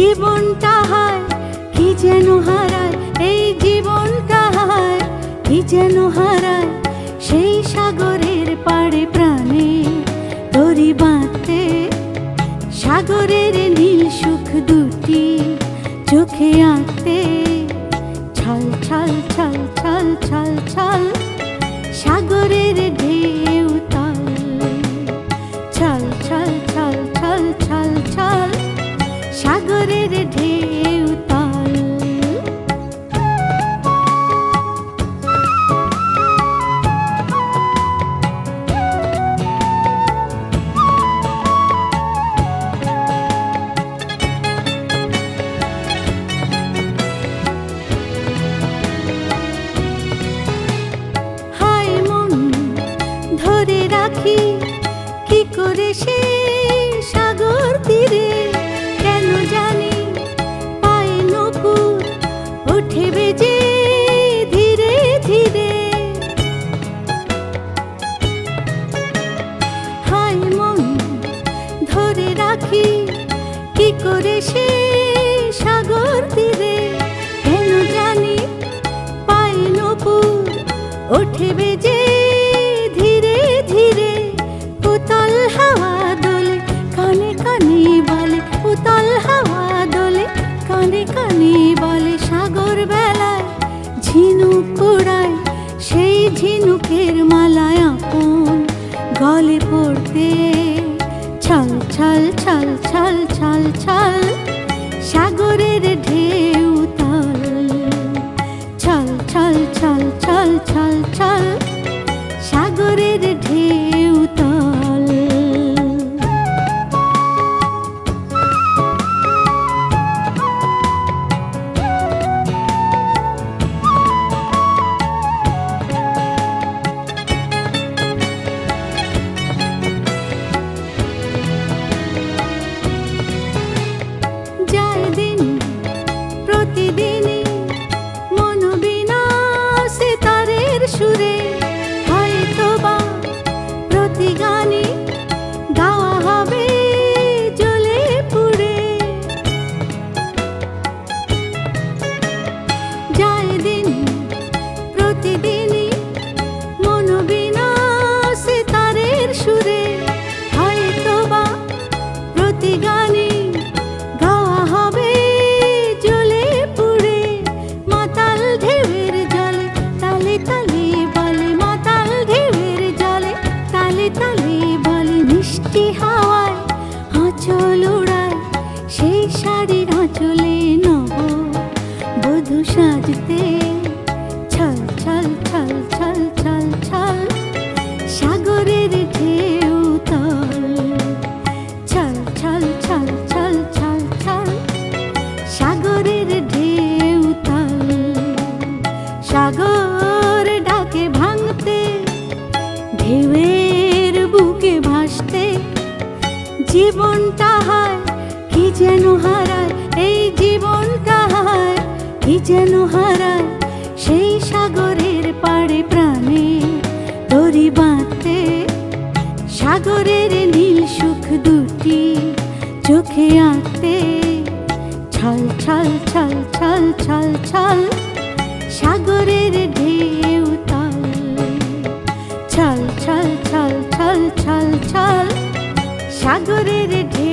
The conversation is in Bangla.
জীবনটা হায় কি যেন হারায়, এই জীবনটা হায় কি যেন হারায়, সেই সাগরের পাড়ে প্রাণে তরি বাঁধতে। সাগরের নীল সুখ দুটি চোখে আঁকতে। ছল ছল ছল ছল ছল ছল সাগরের ঢেউ তাল। ছল ছল ছল ছল ছল ছল সাগরের ঢেউ তাল। হায় মন ধরে রাখি কি করে সে সাগর তীরে, কেন জানি পায়ে নূপুর ওঠে বেজে ধীরে ধীরে। হায় মন ধরে রাখি কি করে সে সাগর তীরে, কেন জানি পায়ে নূপুর ওঠে বেজে ধীরে ধীরে। উতাল হাওয়া দোলে কানে কানে বলে, উতাল হাওয়া দোলে কানে কানে বলে, সাগর বেলায় ঝিনুক কুড়ায়, সেই ঝিনুকের মালায় আপন গলে পড়তে। ছল ছল ছল ছল ছল ছল সাগরের ঢেউ তাল। ছল ছল ছল ছল ছল ছল সাগরের ঢেউ তাল। যায় দিন প্রতিদিনই মন বিনাশে তারের সুরে, হয়তো বা প্রতি গানে গাওয়া হবে জ্বলে পুড়ে। যায় দিন প্রতিদিনই মন বিনাশে তারের সুরে, হয়তো বা প্রতি গানে গাওয়া হবে জ্বলে পুড়ে। মাতাল ঢেউয়ের জলে তালে তালে বলে, মাতাল ঢেউয়ের জলে তালে তালে বলে, মিষ্টি হাওয়ায় আঁচল উড়ায়, সেই শাড়ির আঁচলে নব বধূ সাজতে। ছল ছল ছল ছল ছল ছল সাগরের ঢেউ তাল। ছল ছল ছল ছল ছল ছল সাগরের ঢেউ তাল। সাগর ডাকে ভাঙতে, ঢেউয়ের বুকে ভাসতে। জীবনটা হায় কি যেন হারায়, এই জীবনটা হায় কি যেন হারায়, সেই সাগরের পাড়ে প্রাণে তরি বাঁধতে। সাগরের নীল সুখ দুটি চোখে আঁকতে। ছল ছল ছল ছল ছল ছল সাগরের ঢেউ তাল। ছল ছল ছল ছল ছল ছল সাগরের ঢেউ।